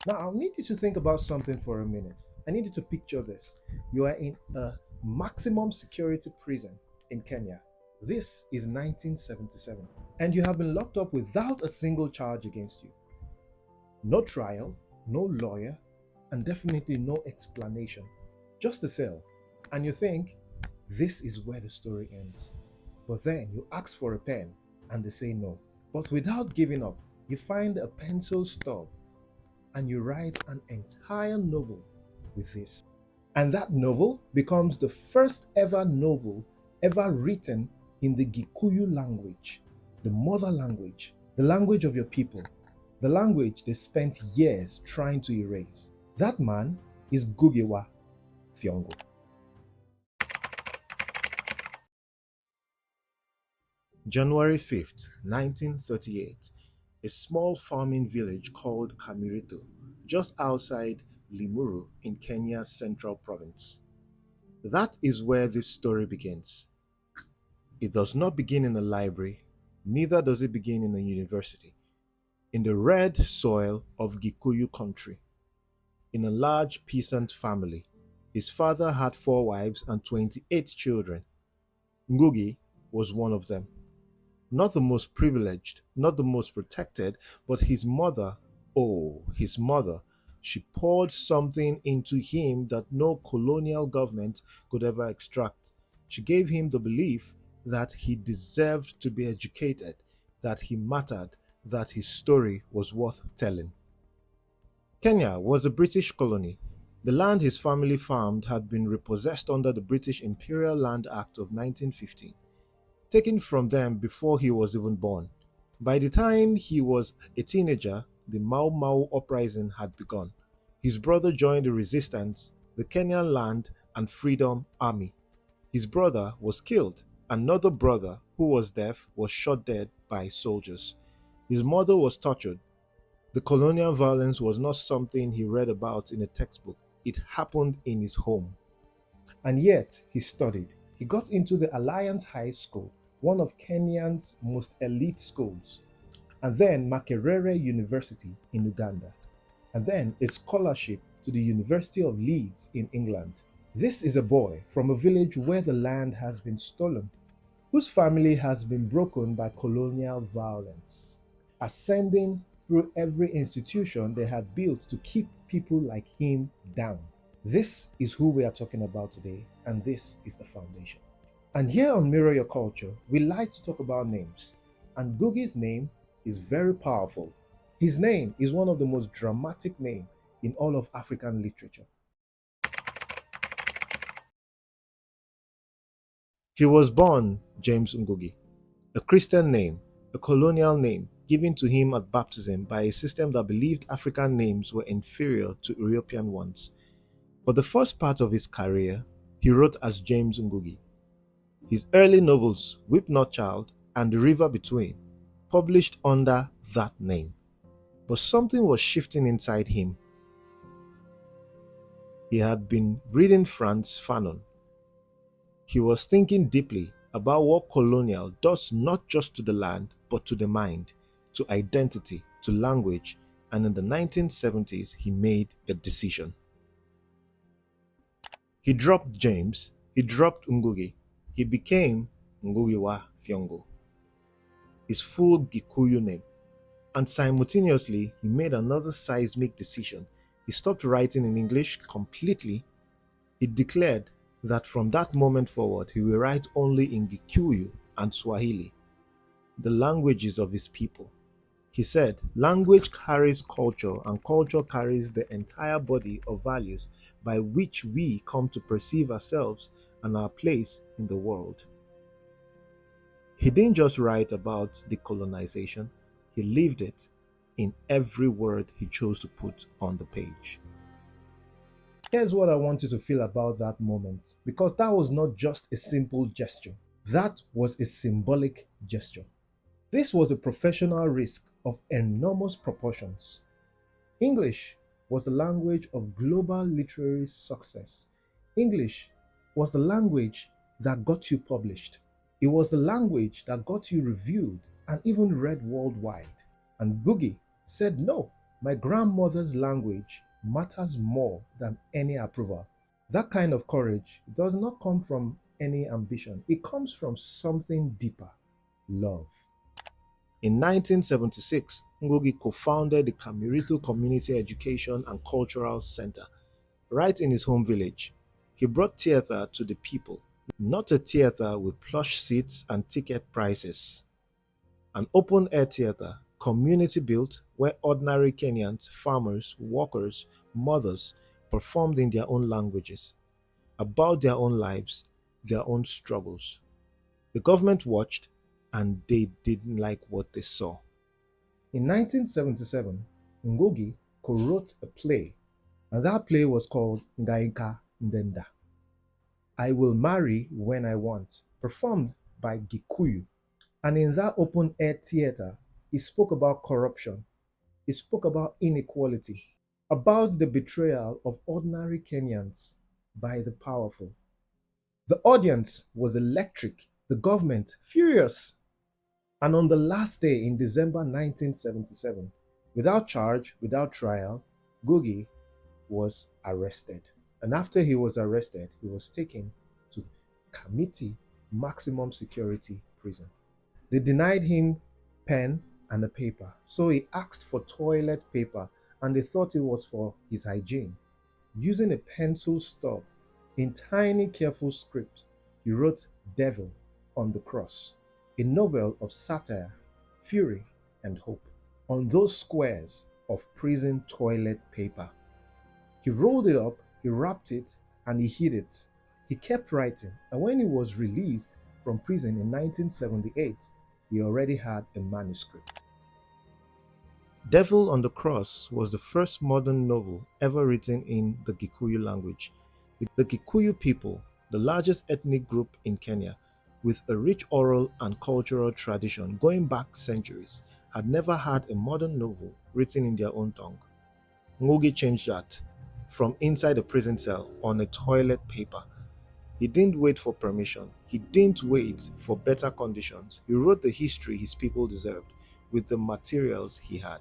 Now, I'll need you to think about something for a minute. I need you to picture this. You are in a maximum security prison in Kenya. This is 1977, and you have been locked up without a single charge against you. No trial, no lawyer, and definitely no explanation. Just a cell. And you think, this is where the story ends. But then you ask for a pen, and they say no. But without giving up, you find a pencil stub and you write an entire novel with this. And that novel becomes the first ever novel ever written in the Gikuyu language, the mother language, the language of your people, the language they spent years trying to erase. That man is Gugewa Thiong'o. January 5th, 1938, a small farming village called Kamirito, just outside Limuru in Kenya's central province. That is where this story begins. It does not begin in a library, neither does it begin in a university. In the red soil of Gikuyu country, in a large peasant family, his father had 4 wives and 28 children. Ngũgĩ was one of them. Not the most privileged, not the most protected, but his mother, oh, his mother, she poured something into him that no colonial government could ever extract. She gave him the belief that he deserved to be educated, that he mattered, that his story was worth telling. Kenya was a British colony. The land his family farmed had been repossessed under the British Imperial Land Act of 1915, taken from them before he was even born. By the time he was a teenager, the Mau Mau uprising had begun. His brother joined the resistance, the Kenyan Land and Freedom Army. His brother was killed. Another brother, who was deaf, was shot dead by soldiers. His mother was tortured. The colonial violence was not something he read about in a textbook. It happened in his home. And yet, he studied. He got into the Alliance High School, one of Kenyan's most elite schools, and then Makerere University in Uganda, and then a scholarship to the University of Leeds in England. This is a boy from a village where the land has been stolen, whose family has been broken by colonial violence, ascending through every institution they had built to keep people like him down. This is who we are talking about today, and this is the foundation. And here on Mirror Your Culture, we like to talk about names. And Gugi's name is very powerful. His name is one of the most dramatic names in all of African literature. He was born James Ngũgĩ, a Christian name, a colonial name given to him at baptism by a system that believed African names were inferior to European ones. For the first part of his career, he wrote as James Ngũgĩ. His early novels, Weep Not Child and The River Between, published under that name. But something was shifting inside him. He had been reading Frantz Fanon. He was thinking deeply about what colonial does not just to the land, but to the mind, to identity, to language, and in the 1970s he made a decision. He dropped James, he dropped Ngũgĩ, he became Ngũgĩwa Thiong'o, his full Gikuyu name. And simultaneously, he made another seismic decision. He stopped writing in English completely. He declared that from that moment forward, he will write only in Gikuyu and Swahili, the languages of his people. He said, language carries culture, and culture carries the entire body of values by which we come to perceive ourselves and our place in the world. He didn't just write about decolonization, he lived it in every word he chose to put on the page. Here's what I want you to feel about that moment, because that was not just a simple gesture, that was a symbolic gesture. This was a professional risk of enormous proportions. English was the language of global literary success. English was the language that got you published. It was the language that got you reviewed and even read worldwide. And Boogie said no. My grandmother's language matters more than any approval. That kind of courage does not come from any ambition, it comes from something deeper: love. In 1976, Ngũgĩ co-founded the Kamiti Community Education and Cultural Center right in his home village. He brought theater to the people, not a theater with plush seats and ticket prices. An open-air theater, community built, where ordinary Kenyans, farmers, workers, mothers performed in their own languages, about their own lives, their own struggles. The government watched and they didn't like what they saw. In 1977, Ngũgĩ co-wrote a play, and that play was called Ngaika Ndenda. I Will Marry When I Want, performed by Gikuyu. And in that open air theater, he spoke about corruption, he spoke about inequality, about the betrayal of ordinary Kenyans by the powerful. The audience was electric, the government furious. And on the last day in December 1977, without charge, without trial, Ngũgĩ was arrested. And after he was arrested, he was taken to Kamiti Maximum Security Prison. They denied him pen and a paper, so he asked for toilet paper and they thought it was for his hygiene. Using a pencil stub, in tiny careful script, he wrote Devil on the Cross, a novel of satire, fury, and hope, on those squares of prison toilet paper. He rolled it up, he wrapped it, and he hid it. He kept writing, and when he was released from prison in 1978, he already had a manuscript. Devil on the Cross was the first modern novel ever written in the Gikuyu language. The Gikuyu people, the largest ethnic group in Kenya, with a rich oral and cultural tradition going back centuries, had never had a modern novel written in their own tongue. Ngũgĩ changed that from inside a prison cell on a toilet paper. He didn't wait for permission. He didn't wait for better conditions. He wrote the history his people deserved with the materials he had.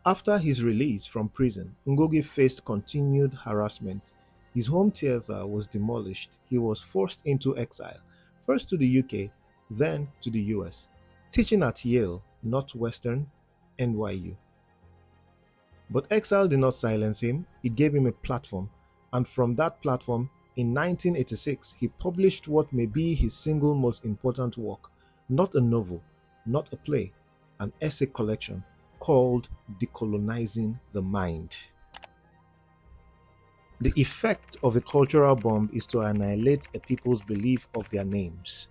After his release from prison, Ngũgĩ faced continued harassment. His home theater was demolished. He was forced into exile, first to the UK, then to the US, teaching at Yale, Northwestern, NYU. But exile did not silence him, it gave him a platform, and from that platform, in 1986, he published what may be his single most important work, not a novel, not a play, an essay collection called Decolonising the Mind. The effect of a cultural bomb is to annihilate a people's belief of their names,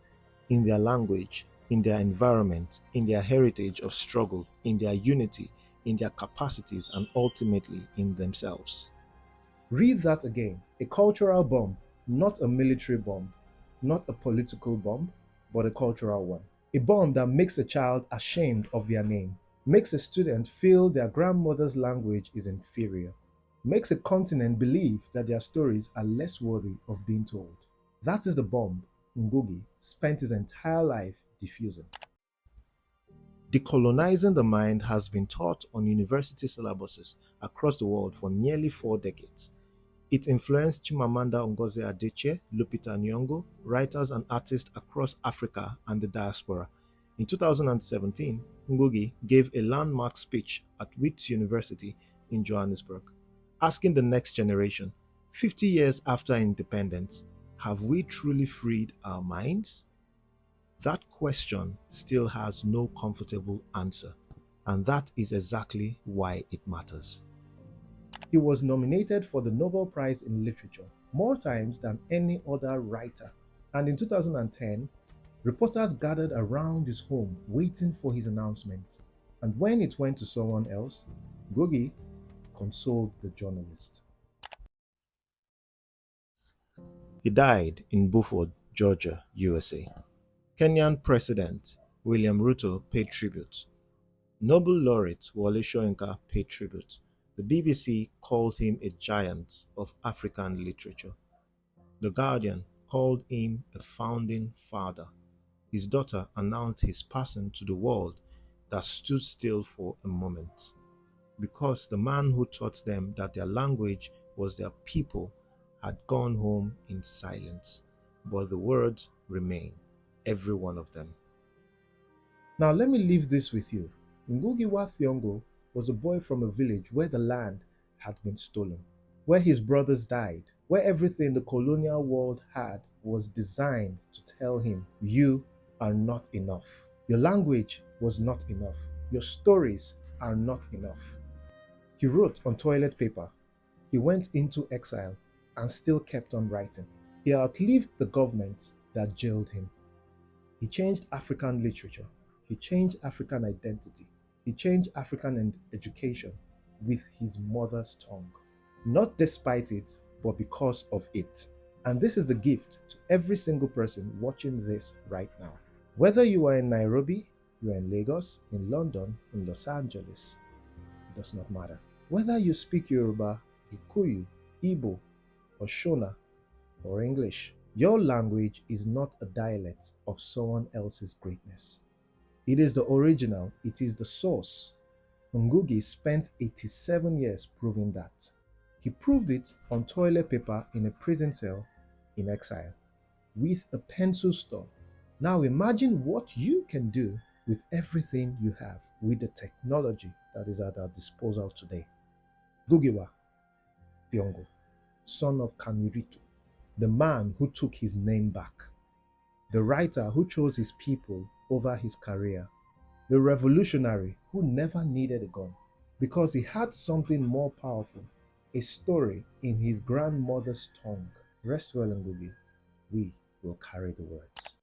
in their language, in their environment, in their heritage of struggle, in their unity, in their capacities, and ultimately in themselves. Read that again. A cultural bomb, not a military bomb, not a political bomb, but a cultural one. A bomb that makes a child ashamed of their name, makes a student feel their grandmother's language is inferior, makes a continent believe that their stories are less worthy of being told. That is the bomb Ngũgĩ spent his entire life diffusing. Decolonizing the Mind has been taught on university syllabuses across the world for nearly 4 decades. It influenced Chimamanda Ngozi Adichie, Lupita Nyong'o, writers and artists across Africa and the diaspora. In 2017, Ngũgĩ gave a landmark speech at Wits University in Johannesburg, asking the next generation, 50 years after independence, have we truly freed our minds? That question still has no comfortable answer, and that is exactly why it matters. He was nominated for the Nobel Prize in Literature more times than any other writer, and in 2010, reporters gathered around his home waiting for his announcement, and when it went to someone else, Ngũgĩ consoled the journalist. He died in Beaufort, Georgia, USA. Kenyan President William Ruto paid tribute. Nobel laureate Wole Soyinka paid tribute. The BBC called him a giant of African literature. The Guardian called him a founding father. His daughter announced his passing to the world that stood still for a moment. because the man who taught them that their language was their people had gone home in silence, but the words remain, every one of them. Now let me leave this with you. Ngũgĩ Thiong'o was a boy from a village where the land had been stolen, where his brothers died, where everything the colonial world had was designed to tell him, you are not enough. Your language was not enough. Your stories are not enough. He wrote on toilet paper. He went into exile and still kept on writing. He outlived the government that jailed him. He changed African literature. He changed African identity. He changed African education with his mother's tongue. Not despite it, but because of it. And this is a gift to every single person watching this right now. Whether you are in Nairobi, you are in Lagos, in London, in Los Angeles, it does not matter. Whether you speak Yoruba, Kikuyu, Igbo, or Shona, or English, your language is not a dialect of someone else's greatness. It is the original, it is the source. Ngũgĩ spent 87 years proving that. He proved it on toilet paper in a prison cell in exile with a pencil stub. Now imagine what you can do with everything you have, with the technology that is at our disposal today. Ngũgĩ Thiong'o, son of Kamiti, the man who took his name back, the writer who chose his people over his career, the revolutionary who never needed a gun because he had something more powerful, a story in his grandmother's tongue. Rest well, Ngũgĩ. We will carry the words.